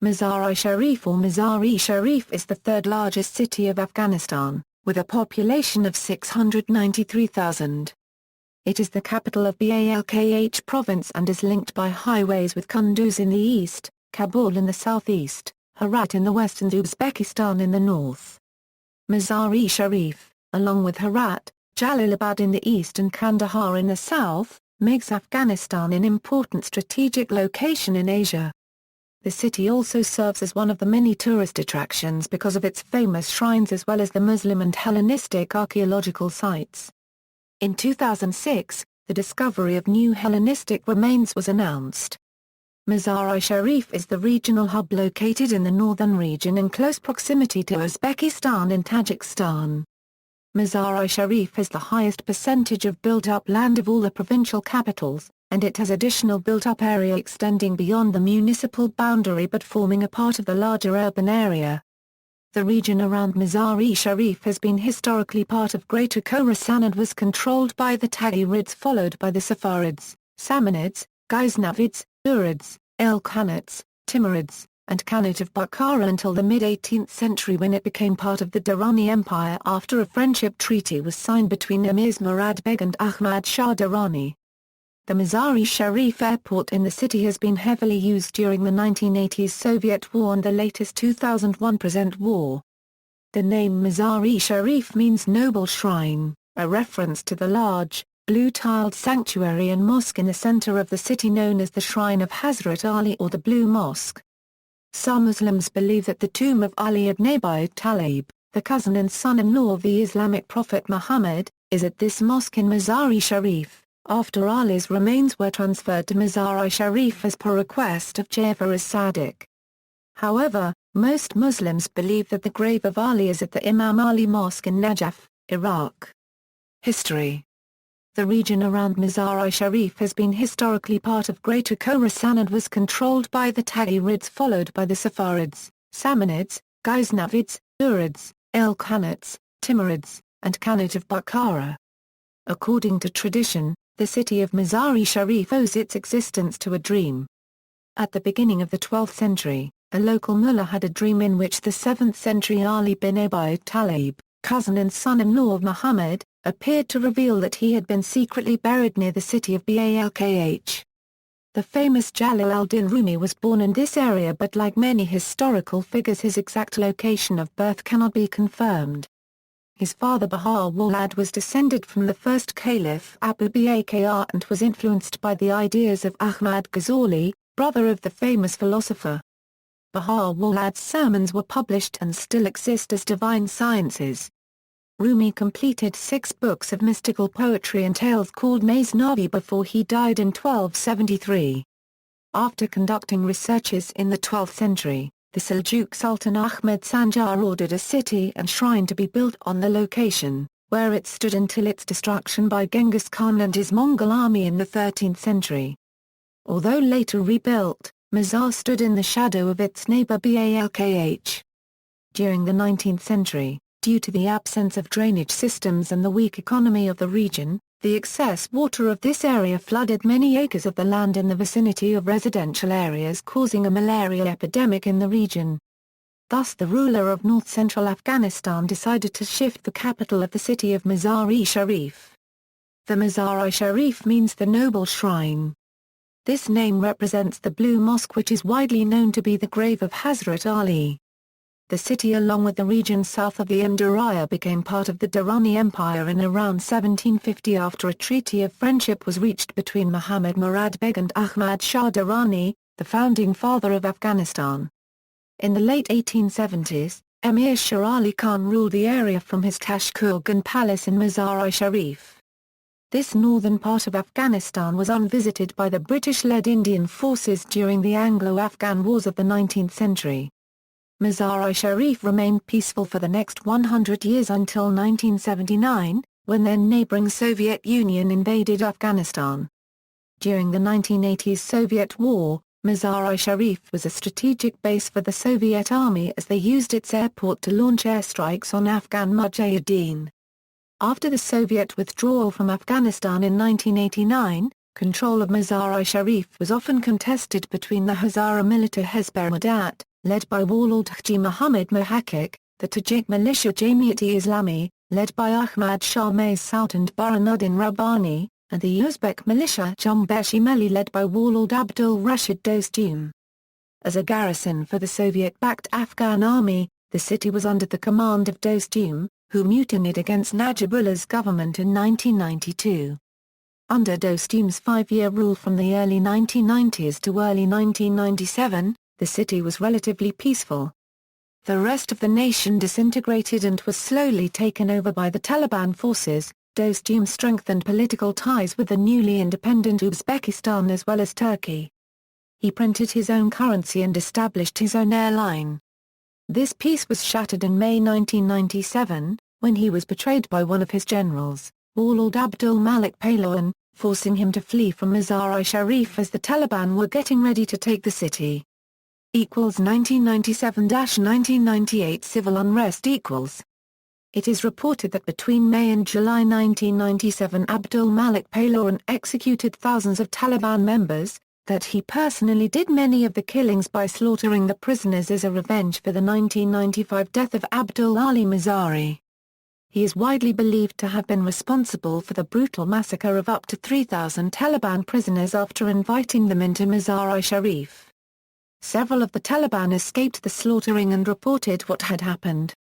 Mazar-i-Sharif or Mazar-e Sharif is the third largest city of Afghanistan, with a population of 693,000. It is the capital of Balkh province and is linked by highways with Kunduz in the east, Kabul in the southeast, Herat in the west and Uzbekistan in the north. Mazar-e Sharif, along with Herat, Jalalabad in the east and Kandahar in the south, makes Afghanistan an important strategic location in Asia. The city also serves as one of the many tourist attractions because of its famous shrines as well as the Muslim and Hellenistic archeological sites. In 2006, the discovery of new Hellenistic remains was announced. Mazar-i Sharif is the regional hub located in the northern region in close proximity to Uzbekistan and Tajikstan. Mazar-i Sharif has the highest percentage of built-up land of all the provincial capitals, and it has additional built-up area extending beyond the municipal boundary but forming a part of the larger urban area. The region around Mazar-e Sharif has been historically part of Greater Khorasan and was controlled by the Taghurids followed by the Safarids, Samanids, Ghaznavids, Urids, El-Khanates, Timurids, and Khanate of Bukhara until the mid-18th century when it became part of the Durrani Empire after a friendship treaty was signed between Emirs Murad Beg and Ahmad Shah Durrani. The Mazar-e Sharif airport in the city has been heavily used during the 1980s Soviet War and the latest 2001 present war. The name Mazar-e Sharif means noble shrine, a reference to the large, blue-tiled sanctuary and mosque in the center of the city known as the Shrine of Hazrat Ali or the Blue Mosque. Some Muslims believe that the tomb of Ali ibn Abi Talib, the cousin and son-in-law of the Islamic prophet Muhammad, is at this mosque in Mazar-e Sharif, after Ali's remains were transferred to Mazar-i Sharif as per request of Jafar as-Sadiq. However, most Muslims believe that the grave of Ali is at the Imam Ali Mosque in Najaf, Iraq. History. The region around Mazar-i Sharif has been historically part of Greater Khorasan and was controlled by the Taghurids followed by the Safarids, Samanids, Ghaznavids, Urids, El-Khanates, Timurids, and Khanate of Bukhara. According to tradition, the city of Mazar-e Sharif owes its existence to a dream. At the beginning of the 12th century, a local mullah had a dream in which the 7th century Ali bin Abi Talib, cousin and son-in-law of Muhammad, appeared to reveal that he had been secretly buried near the city of Balkh. The famous Jalal al-Din Rumi was born in this area but like many historical figures his exact location of birth cannot be confirmed. His father Baha'u'llah was descended from the first caliph Abu Bakr and was influenced by the ideas of Ahmad Ghazali, brother of the famous philosopher. Baha'u'llah's sermons were published and still exist as divine sciences. Rumi completed 6 books of mystical poetry and tales called Masnavi before he died in 1273. After conducting researches in the 12th century, the Seljuk Sultan Ahmed Sanjar ordered a city and shrine to be built on the location, where it stood until its destruction by Genghis Khan and his Mongol army in the 13th century. Although later rebuilt, Mazar stood in the shadow of its neighbor Balkh. During the 19th century, due to the absence of drainage systems and the weak economy of the region, the excess water of this area flooded many acres of the land in the vicinity of residential areas causing a malaria epidemic in the region. Thus the ruler of north-central Afghanistan decided to shift the capital of the city of Mazar-e Sharif. The Mazar-i Sharif means the noble shrine. This name represents the Blue Mosque which is widely known to be the grave of Hazrat Ali. The city along with the region south of the Darya became part of the Durrani Empire in around 1750 after a treaty of friendship was reached between Muhammad Murad Beg and Ahmad Shah Durrani, the founding father of Afghanistan. In the late 1870s, Emir Shah Ali Khan ruled the area from his Tashkurgan palace in Mazar-i Sharif. This northern part of Afghanistan was unvisited by the British-led Indian forces during the Anglo-Afghan wars of the 19th century. Mazar-i Sharif remained peaceful for the next 100 years until 1979, when then neighboring Soviet Union invaded Afghanistan. During the 1980s Soviet War, Mazar-i Sharif was a strategic base for the Soviet Army as they used its airport to launch airstrikes on Afghan mujahideen. After the Soviet withdrawal from Afghanistan in 1989, control of Mazar-i Sharif was often contested between the Hazara military Hezbollah led by warlord Haji Muhammad Mohaqiq, the Tajik militia Jamiat-e-Islami, led by Ahmad Shah Masoud and Burhanuddin Rabbani, and the Uzbek militia Jumbesh-e-Melli led by warlord Abdul Rashid Dostum. As a garrison for the Soviet-backed Afghan army, the city was under the command of Dostum, who mutinied against Najibullah's government in 1992. Under Dostum's 5-year rule from the early 1990s to early 1997, the city was relatively peaceful. The rest of the nation disintegrated and was slowly taken over by the Taliban forces. Dostum strengthened political ties with the newly independent Uzbekistan as well as Turkey. He printed his own currency and established his own airline. This peace was shattered in May 1997, when he was betrayed by one of his generals, warlord Abdul Malik Pahlawan, forcing him to flee from Mazar-i-Sharif as the Taliban were getting ready to take the city. 1997-1998 civil unrest equals. It is reported that between May and July 1997 Abdul Malik Pahlawan executed thousands of Taliban members, that he personally did many of the killings by slaughtering the prisoners as a revenge for the 1995 death of Abdul Ali Mazari. He is widely believed to have been responsible for the brutal massacre of up to 3,000 Taliban prisoners after inviting them into Mazar-i-Sharif. Several of the Taliban escaped the slaughtering and reported what had happened.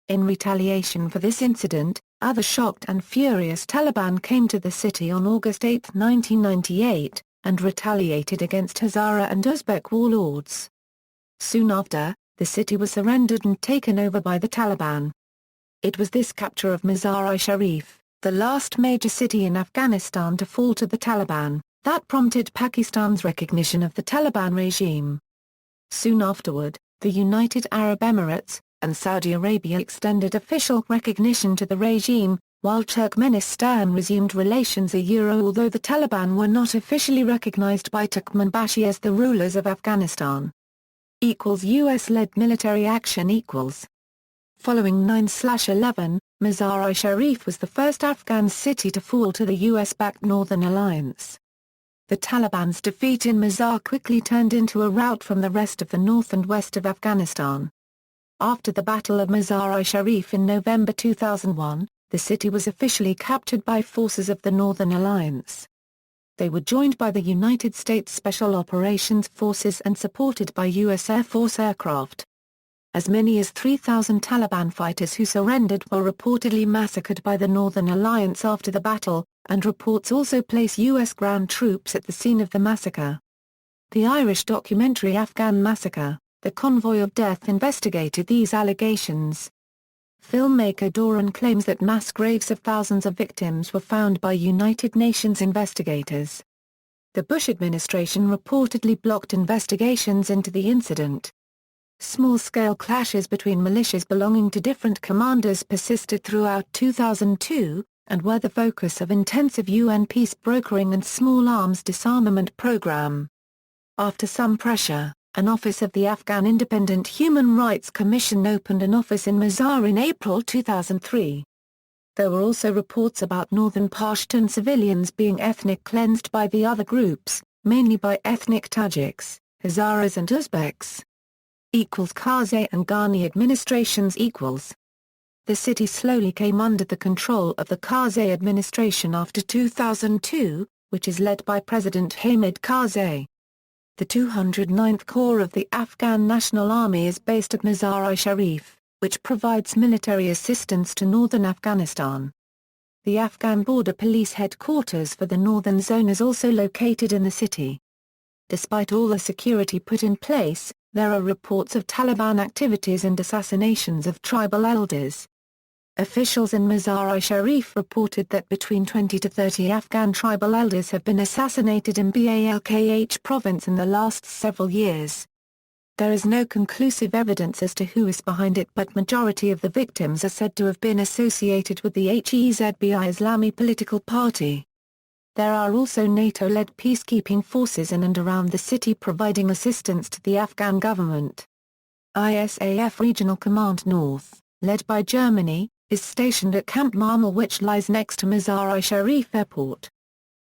In retaliation for this incident, other shocked and furious Taliban came to the city on August 8, 1998, and retaliated against Hazara and Uzbek warlords. Soon after, the city was surrendered and taken over by the Taliban. It was this capture of Mazar-i-Sharif, the last major city in Afghanistan to fall to the Taliban, that prompted Pakistan's recognition of the Taliban regime. Soon afterward, the United Arab Emirates and Saudi Arabia extended official recognition to the regime, while Turkmenistan resumed relations although the Taliban were not officially recognized by Turkmenbashi as the rulers of Afghanistan. US-led military action equals. Following 9/11, Mazar-i-Sharif was the first Afghan city to fall to the US-backed Northern Alliance. The Taliban's defeat in Mazar quickly turned into a rout from the rest of the north and west of Afghanistan. After the Battle of Mazar-i-Sharif in November 2001, the city was officially captured by forces of the Northern Alliance. They were joined by the United States Special Operations Forces and supported by U.S. Air Force aircraft. As many as 3,000 Taliban fighters who surrendered were reportedly massacred by the Northern Alliance after the battle, and reports also place U.S. ground troops at the scene of the massacre. The Irish documentary Afghan Massacre: The Convoy of Death investigated these allegations. Filmmaker Doran claims that mass graves of thousands of victims were found by United Nations investigators. The Bush administration reportedly blocked investigations into the incident. Small-scale clashes between militias belonging to different commanders persisted throughout 2002, and were the focus of intensive UN peace brokering and small arms disarmament program. After some pressure, an office of the Afghan Independent Human Rights Commission opened an office in Mazar in April 2003. There were also reports about northern Pashtun civilians being ethnic cleansed by the other groups, mainly by ethnic Tajiks, Hazaras and Uzbeks. Karzai and Ghani administrations equals. The city slowly came under the control of the Karzai administration after 2002, which is led by President Hamid Karzai. The 209th Corps of the Afghan National Army is based at Mazar-i-Sharif, which provides military assistance to northern Afghanistan. The Afghan Border Police headquarters for the northern zone is also located in the city. Despite all the security put in place, there are reports of Taliban activities and assassinations of tribal elders. Officials in Mazar-i-Sharif reported that between 20 to 30 Afghan tribal elders have been assassinated in Balkh province in the last several years. There is no conclusive evidence as to who is behind it, but majority of the victims are said to have been associated with the Hezbi Islami political party. There are also NATO-led peacekeeping forces in and around the city providing assistance to the Afghan government. ISAF Regional Command North, led by Germany, is stationed at Camp Marmel, which lies next to Mazar-i-Sharif Airport.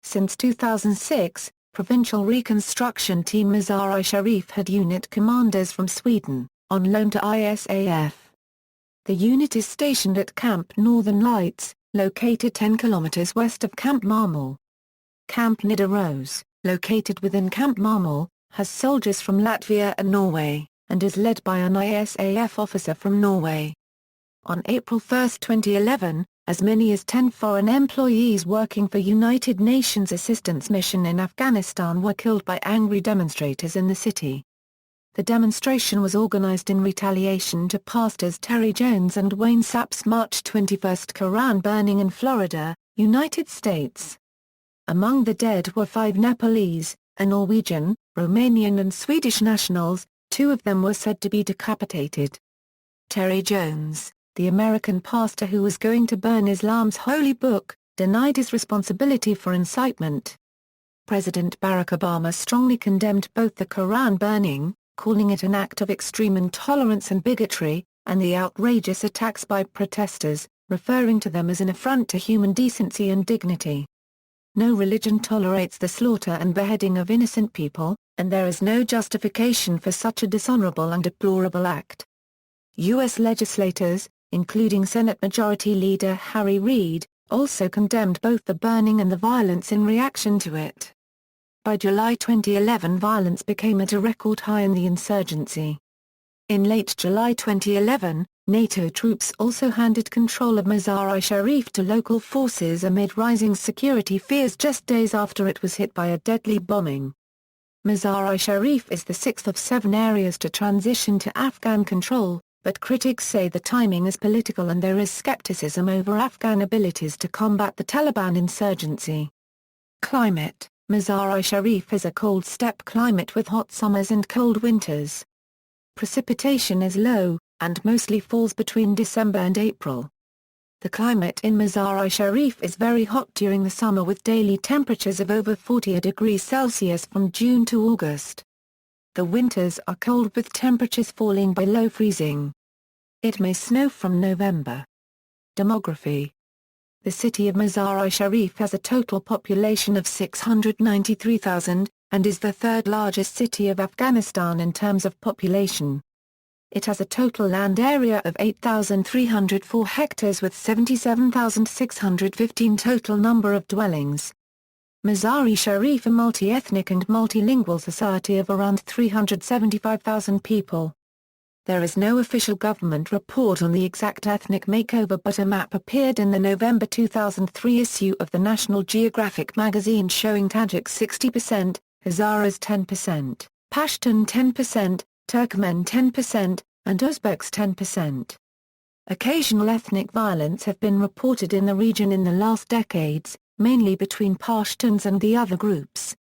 Since 2006, provincial reconstruction team Mazar-i Sharif had unit commanders from Sweden, on loan to ISAF. The unit is stationed at Camp Northern Lights, located 10 kilometers west of Camp Marmol. Camp Nidaros, located within Camp Marmol, has soldiers from Latvia and Norway, and is led by an ISAF officer from Norway. On April 1, 2011, as many as 10 foreign employees working for United Nations Assistance Mission in Afghanistan were killed by angry demonstrators in the city. The demonstration was organized in retaliation to Pastors Terry Jones and Wayne Sapp's March 21 Quran burning in Florida, United States. Among the dead were 5 Nepalese, a Norwegian, Romanian and Swedish nationals. 2 of them were said to be decapitated. Terry Jones, the American pastor who was going to burn Islam's holy book, denied his responsibility for incitement. President Barack Obama strongly condemned both the Quran burning, calling it an act of extreme intolerance and bigotry, and the outrageous attacks by protesters, referring to them as an affront to human decency and dignity. No religion tolerates the slaughter and beheading of innocent people, and there is no justification for such a dishonorable and deplorable act. U.S. legislators, including Senate Majority Leader Harry Reid, also condemned both the burning and the violence in reaction to it. By July 2011 violence became at a record high in the insurgency. In late July 2011, NATO troops also handed control of Mazar-i Sharif to local forces amid rising security fears just days after it was hit by a deadly bombing. Mazar-i Sharif is the 6th of 7 areas to transition to Afghan control, but critics say the timing is political and there is skepticism over Afghan abilities to combat the Taliban insurgency. Climate: Mazar-i Sharif is a cold steppe climate with hot summers and cold winters. Precipitation is low, and mostly falls between December and April. The climate in Mazar-i Sharif is very hot during the summer with daily temperatures of over 40 degrees Celsius from June to August. The winters are cold with temperatures falling below freezing. It may snow from November. Demography: the city of Mazar-i Sharif has a total population of 693,000, and is the 3rd largest city of Afghanistan in terms of population. It has a total land area of 8,304 hectares with 77,615 total number of dwellings. Mazar-i Sharif a multi-ethnic and multilingual society of around 375,000 people. There is no official government report on the exact ethnic makeover, but a map appeared in the November 2003 issue of the National Geographic magazine showing Tajiks 60%, Hazaras 10%, Pashtun 10%, Turkmen 10%, and Uzbeks 10%. Occasional ethnic violence have been reported in the region in the last decades, mainly between Pashtuns and the other groups.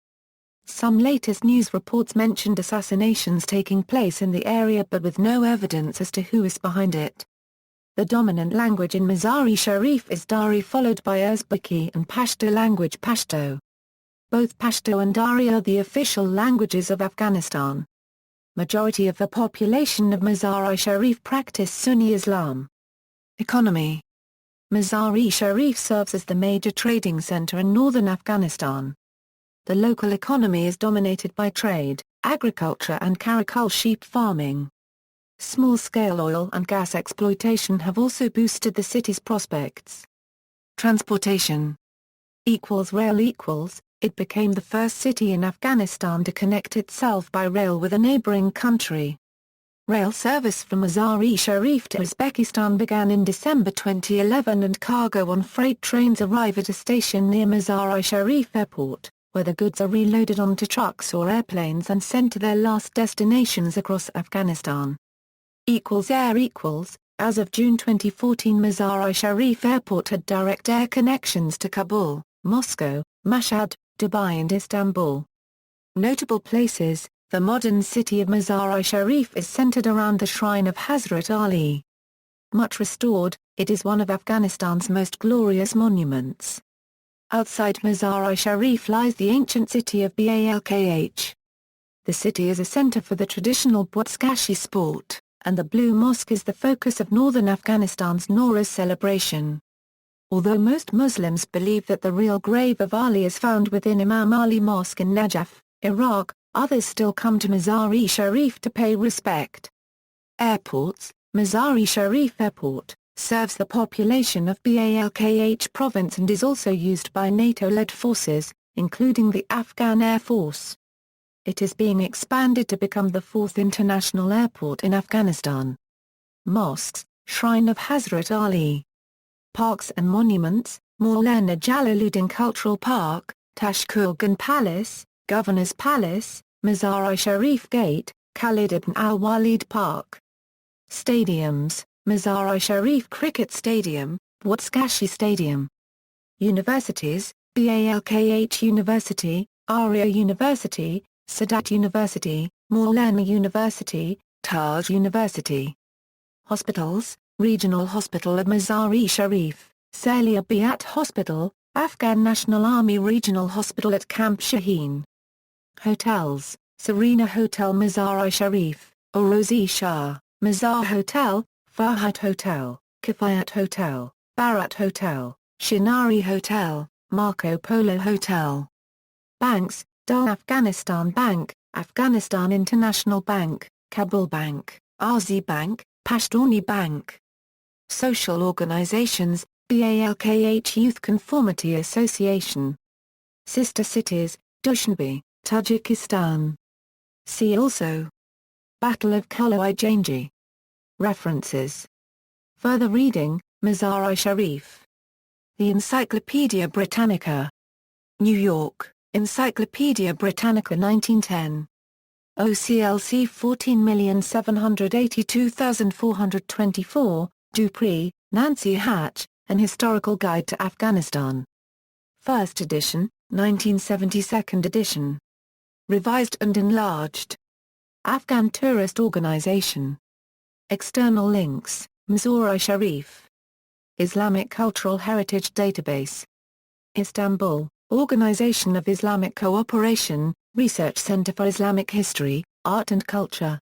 Some latest news reports mentioned assassinations taking place in the area but with no evidence as to who is behind it. The dominant language in Mazar-i Sharif is Dari followed by Uzbeki and Pashto language Pashto. Both Pashto and Dari are the official languages of Afghanistan. Majority of the population of Mazar-i Sharif practice Sunni Islam. Economy: Mazar-i Sharif serves as the major trading center in northern Afghanistan. The local economy is dominated by trade, agriculture and caracal sheep farming. Small-scale oil and gas exploitation have also boosted the city's prospects. Transportation =rail It became the first city in Afghanistan to connect itself by rail with a neighboring country. Rail service from Mazar-i Sharif to Uzbekistan began in December 2011 and cargo on freight trains arrive at a station near Mazar-i Sharif Airport, where the goods are reloaded onto trucks or airplanes and sent to their last destinations across Afghanistan. Air As of June 2014, Mazar-i Sharif Airport had direct air connections to Kabul, Moscow, Mashhad, Dubai and Istanbul. Notable places: the modern city of Mazar-i Sharif is centered around the shrine of Hazrat Ali. Much restored, it is one of Afghanistan's most glorious monuments. Outside Mazar-i Sharif lies the ancient city of Balkh. The city is a center for the traditional Buzkashi sport, and the Blue Mosque is the focus of northern Afghanistan's Nowruz celebration. Although most Muslims believe that the real grave of Ali is found within Imam Ali Mosque in Najaf, Iraq, others still come to Mazar-e Sharif to pay respect. Airports. Mazar-e Sharif Airport serves the population of Balkh province and is also used by NATO-led forces, including the Afghan Air Force. It is being expanded to become the fourth international airport in Afghanistan. Mosques. Shrine of Hazrat Ali. Parks and monuments. Maulana Jalaluddin Cultural Park, Tashkurgan Palace, Governor's Palace, Mazar-i Sharif Gate, Khalid ibn al-Walid Park. Stadiums. Mazar-i Sharif Cricket Stadium, Bwatskashi Stadium. Universities. Balkh University, Aria University, Sadat University, Maulana University, Taj University. Hospitals. Regional Hospital of Mazar-e Sharif, Salia Biat Hospital, Afghan National Army Regional Hospital at Camp Shaheen. Hotels. Serena Hotel Mazar-i Sharif, Orozi Shah, Mazar Hotel, Farhat Hotel, Kifayat Hotel, Bharat Hotel, Shinari Hotel, Marco Polo Hotel. Banks. Dal Afghanistan Bank, Afghanistan International Bank, Kabul Bank, Arzi Bank, Pashtuni Bank. Social organizations. Balkh Youth Conformity Association. Sister cities. Dushanbe, Tajikistan. See also: Battle of Kolo-i-Jangi. References. Further reading: Mazar-i Sharif. The Encyclopaedia Britannica. New York, Encyclopaedia Britannica 1910. OCLC 14782424, Dupree, Nancy Hatch, An Historical Guide to Afghanistan. First edition, 1970. Second edition. Revised and enlarged. Afghan Tourist Organization. External links: Mazar-i Sharif. Islamic Cultural Heritage Database. Istanbul, Organization of Islamic Cooperation, Research Center for Islamic History, Art and Culture.